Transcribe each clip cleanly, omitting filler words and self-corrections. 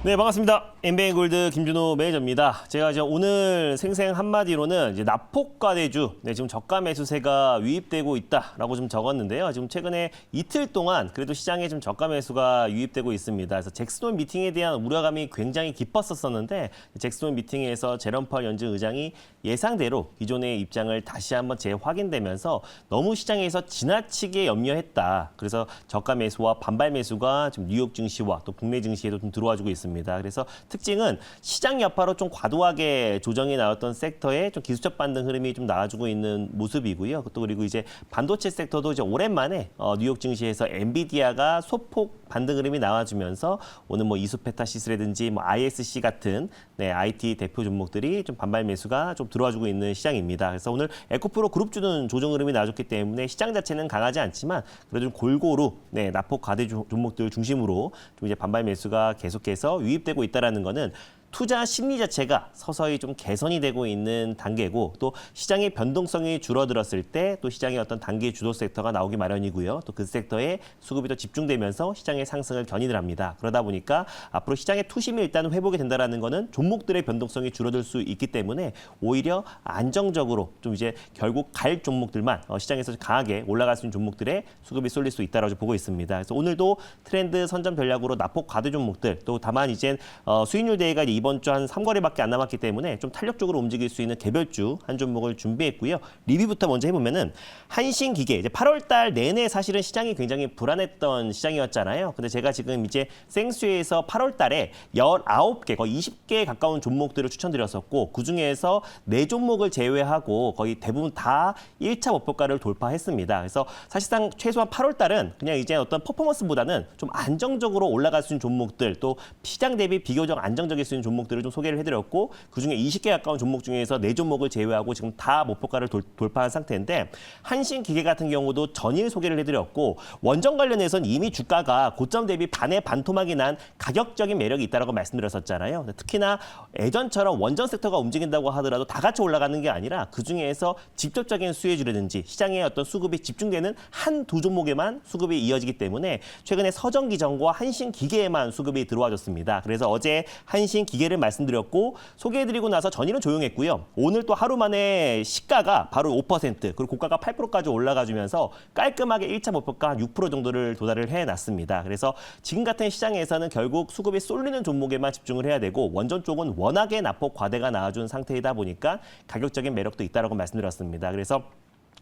네, 반갑습니다. NBA 골드 김준호 매니저입니다. 제가 이제 오늘 생생 한마디로는 이제 납폭과대주, 지금 저가 매수세가 유입되고 있다라고 좀 적었는데요. 지금 최근에 이틀 동안 그래도 시장에 좀 저가 매수가 유입되고 있습니다. 그래서 잭슨홀 미팅에 대한 우려감이 굉장히 깊었었는데 잭슨홀 미팅에서 제롬 파월 연준 의장이 예상대로 기존의 입장을 다시 한번 재확인되면서 너무 시장에서 지나치게 염려했다. 그래서 저가 매수와 반발 매수가 지금 뉴욕 증시와 또 국내 증시에도 좀 들어와주고 있습니다. 그래서 특징은 시장 여파로 좀 과도하게 조정이 나왔던 섹터에 좀 기술적 반등 흐름이 좀 나와주고 있는 모습이고요. 또 그리고 이제 반도체 섹터도 이제 오랜만에 뉴욕 증시에서 엔비디아가 소폭 반등 흐름이 나와주면서 오늘 뭐 이수페타시스라든지 뭐 ISC 같은 IT 대표 종목들이 좀 반발 매수가 좀 들어와주고 있는 시장입니다. 그래서 오늘 에코프로 그룹주는 조정 흐름이 나와줬기 때문에 시장 자체는 강하지 않지만 그래도 좀 골고루 납폭 과대 종목들 중심으로 좀 이제 반발 매수가 계속해서 유입되고 있다라는 거는 투자 심리 자체가 서서히 좀 개선이 되고 있는 단계고 또 시장의 변동성이 줄어들었을 때 또 시장의 어떤 단기 주도 섹터가 나오기 마련이고요. 또 그 섹터에 수급이 더 집중되면서 시장의 상승을 견인을 합니다. 그러다 보니까 앞으로 시장의 투심이 일단 회복이 된다라는 거는 종목들의 변동성이 줄어들 수 있기 때문에 오히려 안정적으로 좀 이제 결국 갈 종목들만 시장에서 강하게 올라갈 수 있는 종목들의 수급이 쏠릴 수 있다라고 보고 있습니다. 그래서 오늘도 트렌드 선점 전략으로 납폭 과대 종목들 또 다만 이제 수익률 대회가 이번 주 한 3거래밖에 안 남았기 때문에 좀 탄력적으로 움직일 수 있는 개별주 한 종목을 준비했고요. 리뷰부터 먼저 해보면은 한신기계 이제 8월 달 내내 사실은 시장이 굉장히 불안했던 시장이었잖아요. 근데 제가 지금 이제 생수에서 8월 달에 19개 거의 20개에 가까운 종목들을 추천드렸었고 그중에서 4종목을 제외하고 거의 대부분 다 1차 목표가를 돌파했습니다. 그래서 사실상 최소한 8월 달은 그냥 이제 어떤 퍼포먼스보다는 좀 안정적으로 올라갈 수 있는 종목들 또 시장 대비 비교적 안정적일 수 있는 종목들을 좀 소개를 해드렸고 그중에 20개 가까운 종목 중에서 4종목을 제외하고 지금 다 목표가를 돌파한 상태인데 한신기계 같은 경우도 전일 소개를 해드렸고 원전 관련해서는 이미 주가가 고점 대비 반의 반토막이 난 가격적인 매력이 있다고 말씀드렸었잖아요. 특히나 예전처럼 원전 섹터가 움직인다고 하더라도 다 같이 올라가는 게 아니라 그중에서 직접적인 수혜주라든지 시장에 어떤 수급이 집중되는 한두 종목에만 수급이 이어지기 때문에 최근에 서정기전과 한신기계에만 수급이 들어와줬습니다. 그래서 어제 한신기계를 말씀드렸고 소개해드리고 나서 전일은 조용했고요. 오늘 또 하루 만에 시가가 바로 5% 그리고 고가가 8%까지 올라가주면서 깔끔하게 1차 목표가 한 6% 정도를 도달을 해놨습니다. 그래서 지금 같은 시장에서는 결국 수급이 쏠리는 종목에만 집중을 해야 되고 원전 쪽은 워낙에 납폭 과대가 나와준 상태이다 보니까 가격적인 매력도 있다고 말씀드렸습니다. 그래서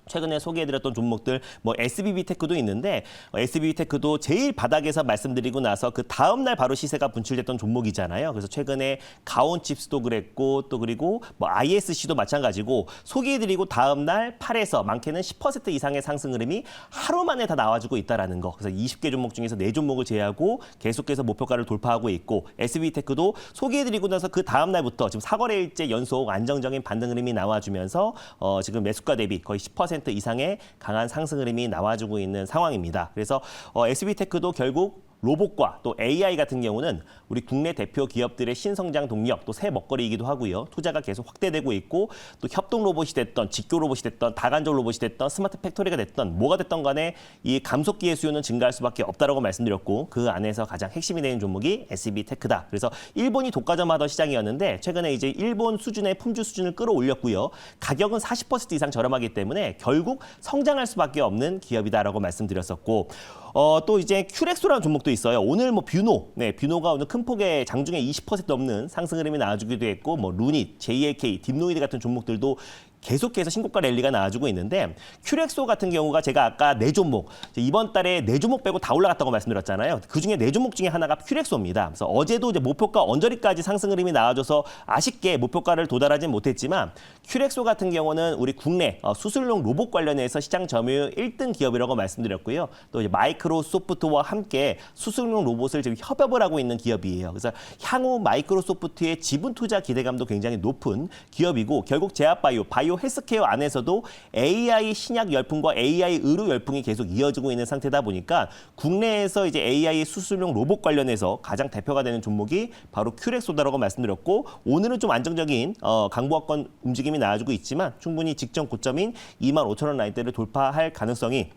최근에 소개해드렸던 종목들 뭐 SBB테크도 있는데 SBB테크도 제일 바닥에서 말씀드리고 나서 그 다음 날 바로 시세가 분출됐던 종목이잖아요. 그래서 최근에 가온칩스도 그랬고 또 그리고 뭐 ISC도 마찬가지고 소개해드리고 다음 날 8에서 많게는 10% 이상의 상승 흐름이 하루 만에 다 나와주고 있다라는 거. 그래서 20개 종목 중에서 4종목을 제외하고 계속해서 목표가를 돌파하고 있고 SBB테크도 소개해드리고 나서 그 다음 날부터 지금 4거래일째 연속 안정적인 반등 흐름이 나와주면서 지금 매수가 대비 거의 10% 이상의 강한 상승 흐름이 나와주고 있는 상황입니다. 그래서 SB테크도 결국 로봇과 또 AI 같은 경우는 우리 국내 대표 기업들의 신성장 동력 또 새 먹거리이기도 하고요. 투자가 계속 확대되고 있고 또 협동 로봇이 됐던 직교 로봇이 됐던 다간접 로봇이 됐던 스마트 팩토리가 됐던 뭐가 됐던 간에 이 감속기의 수요는 증가할 수밖에 없다라고 말씀드렸고 그 안에서 가장 핵심이 되는 종목이 SB테크다. 그래서 일본이 독과점하던 시장이었는데 최근에 이제 일본 수준의 품질 수준을 끌어올렸고요. 가격은 40% 이상 저렴하기 때문에 결국 성장할 수밖에 없는 기업이다라고 말씀드렸었고 또 이제 큐렉소라는 종목도 있어요. 오늘 뭐 뷰노가 오늘 큰 폭의 장중에 20% 넘는 상승 흐름이 나와주기도 했고 뭐 루닛, JLK, 딥노이드 같은 종목들도 계속해서 신고가 랠리가 나와주고 있는데 큐렉소 같은 경우가 제가 아까 4종목, 이번 달에 4종목 빼고 다 올라갔다고 말씀드렸잖아요. 그중에 4종목 중에 하나가 큐렉소입니다. 그래서 어제도 이제 목표가 언저리까지 상승 흐름이 나와줘서 아쉽게 목표가를 도달하진 못했지만 큐렉소 같은 경우는 우리 국내 수술용 로봇 관련해서 시장 점유율 1등 기업이라고 말씀드렸고요. 또 이제 마이크로소프트와 함께 수술용 로봇을 지금 협업을 하고 있는 기업이에요. 그래서 향후 마이크로소프트의 지분 투자 기대감도 굉장히 높은 기업이고 결국 제약바이오, 바이오 헬스케어 안에서도 AI 신약 열풍과 AI 의료 열풍이 계속 이어지고 있는 상태다 보니까 국내에서 이제 AI 수술용 로봇 관련해서 가장 대표가 되는 종목이 바로 큐렉소다라고 말씀드렸고 오늘은 좀 안정적인 강보합권 움직임이 나와주고 있지만 충분히 직전 고점인 25,000원 라인대를 돌파할 가능성이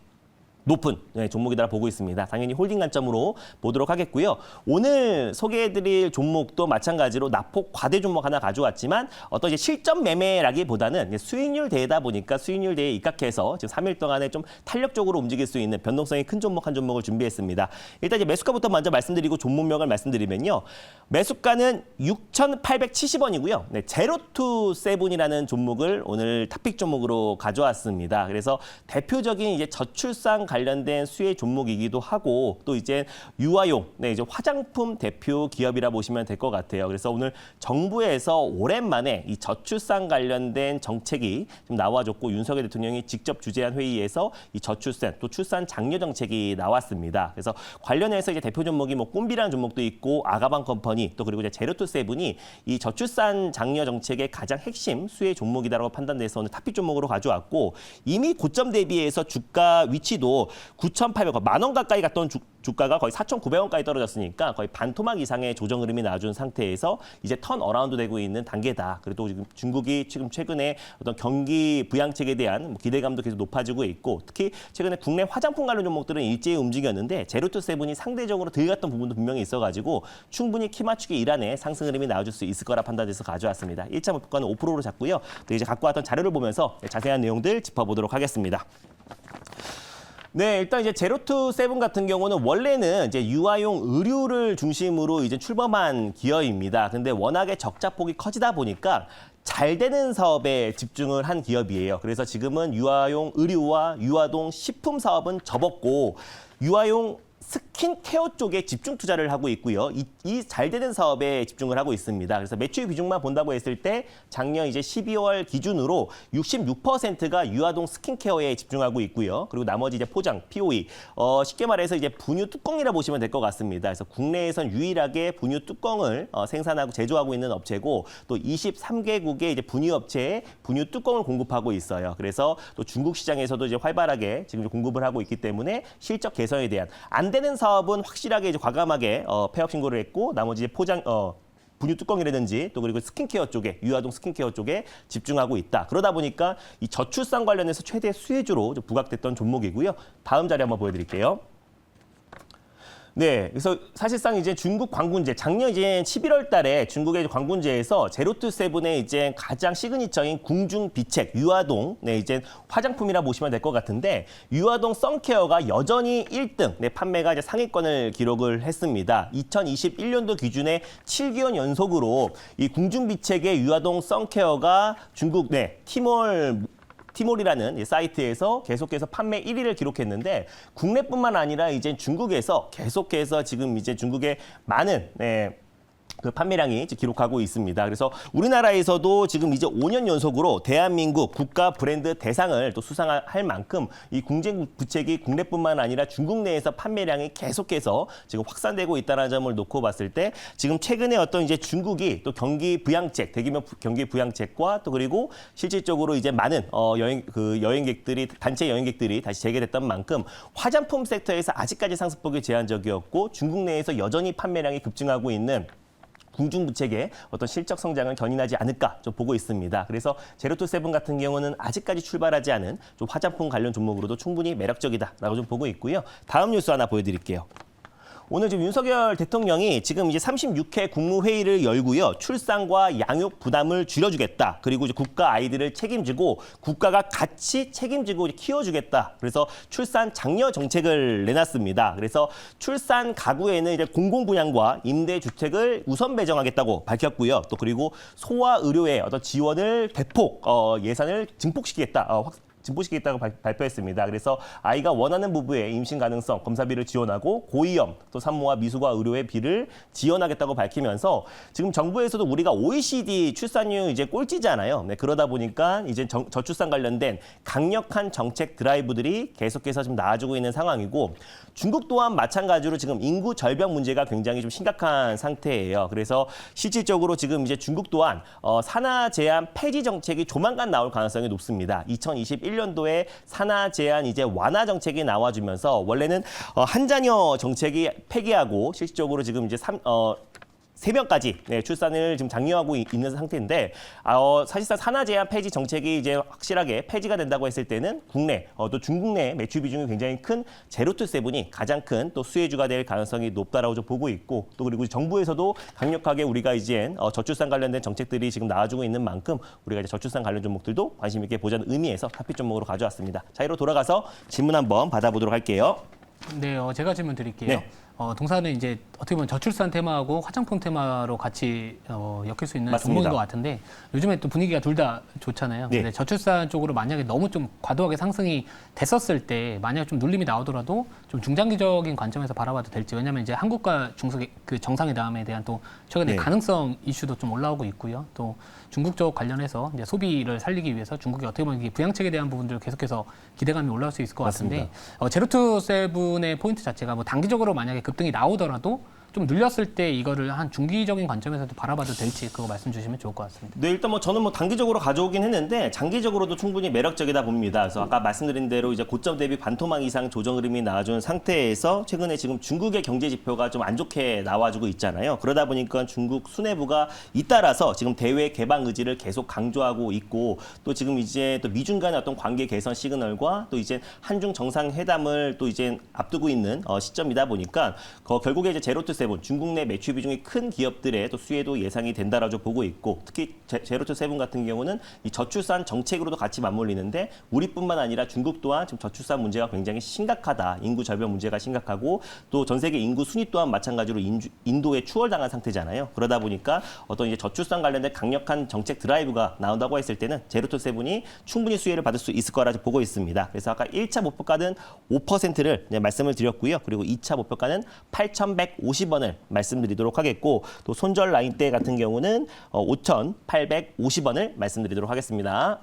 높은 종목이다 보고 있습니다. 당연히 홀딩 관점으로 보도록 하겠고요. 오늘 소개해드릴 종목도 마찬가지로 낙폭 과대 종목 하나 가져왔지만 어떤 이제 실전 매매라기보다는 수익률 대다 보니까 수익률 대에 입각해서 지금 3일 동안에 좀 탄력적으로 움직일 수 있는 변동성이 큰 종목 한 종목을 준비했습니다. 일단 이제 매수가부터 먼저 말씀드리고 종목명을 말씀드리면요. 매수가는 6,870원이고요. 네, 제로투 세븐이라는 종목을 오늘 탑픽 종목으로 가져왔습니다. 그래서 대표적인 이제 저출산 관련된 수혜 종목이기도 하고 또 이제 유아용, 이제 화장품 대표 기업이라 보시면 될 것 같아요. 그래서 오늘 정부에서 오랜만에 이 저출산 관련된 정책이 좀 나와줬고 윤석열 대통령이 직접 주재한 회의에서 이 저출산 또 출산 장려 정책이 나왔습니다. 그래서 관련해서 이제 대표 종목이 뭐 꼼비라는 종목도 있고 아가방 컴퍼니 또 그리고 이제 제로투 세븐이 이 저출산 장려 정책의 가장 핵심 수혜 종목이다라고 판단돼서 오늘 탑픽 종목으로 가져왔고 이미 고점 대비해서 주가 위치도 9,800원, 만 원 가까이 갔던 주가가 거의 4,900원까지 떨어졌으니까 거의 반토막 이상의 조정 흐름이 나와준 상태에서 이제 턴 어라운드 되고 있는 단계다. 그래도 지금 중국이 지금 최근에 어떤 경기 부양책에 대한 기대감도 계속 높아지고 있고 특히 최근에 국내 화장품 관련 종목들은 일제히 움직였는데 제로투 세븐이 상대적으로 덜 갔던 부분도 분명히 있어가지고 충분히 키 맞추기 일환의 상승 흐름이 나와줄 수 있을 거라 판단돼서 가져왔습니다. 1차 목표가는 5%로 잡고요. 또 이제 갖고 왔던 자료를 보면서 자세한 내용들 짚어보도록 하겠습니다. 네, 일단 이제 제로투 세븐 같은 경우는 원래는 이제 유아용 의류를 중심으로 이제 출범한 기업입니다. 근데 워낙에 적자폭이 커지다 보니까 잘 되는 사업에 집중을 한 기업이에요. 그래서 지금은 유아용 의류와 유아동 식품 사업은 접었고 유아용 스킨케어 쪽에 집중 투자를 하고 있고요. 이 잘 되는 사업에 집중을 하고 있습니다. 그래서 매출 비중만 본다고 했을 때 작년 이제 12월 기준으로 66%가 유아동 스킨케어에 집중하고 있고요. 그리고 나머지 이제 포장, POE, 쉽게 말해서 이제 분유 뚜껑이라 보시면 될 것 같습니다. 그래서 국내에선 유일하게 분유 뚜껑을 생산하고 제조하고 있는 업체고 또 23개국의 이제 분유 업체에 분유 뚜껑을 공급하고 있어요. 그래서 또 중국 시장에서도 이제 활발하게 지금 공급을 하고 있기 때문에 실적 개선에 대한 안 되는 사업은 확실하게 이제 과감하게 폐업 신고를 했고 나머지 이제 포장 분유 뚜껑이라든지 또 그리고 스킨케어 쪽에 유아동 스킨케어 쪽에 집중하고 있다. 그러다 보니까 이 저출산 관련해서 최대 수혜주로 부각됐던 종목이고요. 다음 자료 한번 보여드릴게요. 네, 그래서 사실상 이제 중국 광군제 작년 이제 11월 달에 중국의 광군제에서 제로투 세븐의 이제 가장 시그니처인 궁중 비책 유아동 이제 화장품이라 보시면 될 것 같은데 유아동 선케어가 여전히 1등 판매가 이제 상위권을 기록을 했습니다. 2021년도 기준에 7개월 연속으로 이 궁중 비책의 유아동 선케어가 중국 티몰이라는 사이트에서 계속해서 판매 1위를 기록했는데 국내뿐만 아니라 이제 중국에서 계속해서 지금 이제 중국의 많은 그 판매량이 기록하고 있습니다. 그래서 우리나라에서도 지금 이제 5년 연속으로 대한민국 국가 브랜드 대상을 또 수상할 만큼 이 궁중 부책이 국내뿐만 아니라 중국 내에서 판매량이 계속해서 지금 확산되고 있다는 점을 놓고 봤을 때 지금 최근에 어떤 이제 중국이 또 경기 부양책, 대규모 경기 부양책과 또 그리고 실질적으로 이제 많은 여행객들이 단체 여행객들이 다시 재개됐던 만큼 화장품 섹터에서 아직까지 상승폭이 제한적이었고 중국 내에서 여전히 판매량이 급증하고 있는 궁중부책의 어떤 실적 성장을 견인하지 않을까 좀 보고 있습니다. 그래서 제로투 세븐 같은 경우는 아직까지 출발하지 않은 좀 화장품 관련 종목으로도 충분히 매력적이다라고 좀 보고 있고요. 다음 뉴스 하나 보여드릴게요. 오늘 지금 윤석열 대통령이 지금 이제 36회 국무회의를 열고요. 출산과 양육 부담을 줄여주겠다. 그리고 이제 국가 아이들을 책임지고 국가가 같이 책임지고 키워주겠다. 그래서 출산 장려 정책을 내놨습니다. 그래서 출산 가구에는 이제 공공부양과 임대주택을 우선 배정하겠다고 밝혔고요. 또 그리고 소아 의료의 어떤 지원을 대폭 예산을 증폭시키겠다고 발표했습니다. 그래서 아이가 원하는 부부의 임신 가능성 검사비를 지원하고 고위험 또 산모와 미숙아 의료의 비를 지원하겠다고 밝히면서 지금 정부에서도 우리가 OECD 출산율 이제 꼴찌잖아요. 그러다 보니까 이제 저출산 관련된 강력한 정책 드라이브들이 계속해서 좀 나아지고 있는 상황이고 중국 또한 마찬가지로 지금 인구 절벽 문제가 굉장히 좀 심각한 상태예요. 그래서 실질적으로 지금 이제 중국 또한 산하 제한 폐지 정책이 조만간 나올 가능성이 높습니다. 2021년도에 산하 제한 이제 완화 정책이 나와주면서 원래는 한 자녀 정책이 폐기하고 실질적으로 지금 이제 3명까지 출산을 지금 장려하고 있는 상태인데 사실상 산하 제한 폐지 정책이 이제 확실하게 폐지가 된다고 했을 때는 국내 또 중국 내 매출 비중이 굉장히 큰 제로투세븐이 가장 큰 또 수혜주가 될 가능성이 높다라고 좀 보고 있고 또 그리고 정부에서도 강력하게 우리가 이제 저출산 관련된 정책들이 지금 나와주고 있는 만큼 우리가 이제 저출산 관련 종목들도 관심 있게 보자는 의미에서 탑픽 종목으로 가져왔습니다. 자, 이로 돌아가서 질문 한번 받아보도록 할게요. 네, 제가 질문 드릴게요. 네. 동사는 이제 어떻게 보면 저출산 테마하고 화장품 테마로 같이 엮일 수 있는 맞습니다. 종목인 것 같은데 요즘에 또 분위기가 둘 다 좋잖아요. 네. 근데 저출산 쪽으로 만약에 너무 좀 과도하게 상승이 됐었을 때 만약 좀 눌림이 나오더라도 좀 중장기적인 관점에서 바라봐도 될지. 왜냐하면 이제 한국과 중국의 그 정상회담에 대한 또 최근에 네. 가능성 이슈도 좀 올라오고 있고요. 또 중국 쪽 관련해서 이제 소비를 살리기 위해서 중국이 어떻게 보면 부양책에 대한 부분들 계속해서 기대감이 올라올 수 있을 것 같은데 제로투세븐의 포인트 자체가 뭐 단기적으로 만약에 급등이 나오더라도 좀 눌렸을 때 이거를 한 중기적인 관점에서도 바라봐도 될지 그거 말씀 주시면 좋을 것 같습니다. 네, 일단 저는 단기적으로 가져오긴 했는데 장기적으로도 충분히 매력적이다 봅니다. 그래서 아까 말씀드린 대로 이제 고점 대비 반토막 이상 조정 흐름이 나와준 상태에서 최근에 지금 중국의 경제 지표가 좀 안 좋게 나와주고 있잖아요. 그러다 보니까 중국 수뇌부가 잇따라서 지금 대외 개방 의지를 계속 강조하고 있고 또 지금 이제 또 미중 간의 어떤 관계 개선 시그널과 또 이제 한중 정상회담을 또 이제 앞두고 있는 시점이다 보니까 결국에 이제 제로투세븐 중국 내 매출 비중이 큰 기업들의 또 수혜도 예상이 된다라고 보고 있고 특히 제로투세븐 같은 경우는 이 저출산 정책으로도 같이 맞물리는데 우리뿐만 아니라 중국 또한 지금 저출산 문제가 굉장히 심각하다. 인구 절벽 문제가 심각하고 또 전 세계 인구 순위 또한 마찬가지로 인도에 추월당한 상태잖아요. 그러다 보니까 어떤 이제 저출산 관련된 강력한 정책 드라이브가 나온다고 했을 때는 제로투세븐이 충분히 수혜를 받을 수 있을 거라 보고 있습니다. 그래서 아까 1차 목표가는 5%를 말씀을 드렸고요. 그리고 2차 목표가는 8,150원을 말씀드리도록 하겠고 또 손절 라인대 같은 경우는 5,850원을 말씀드리도록 하겠습니다.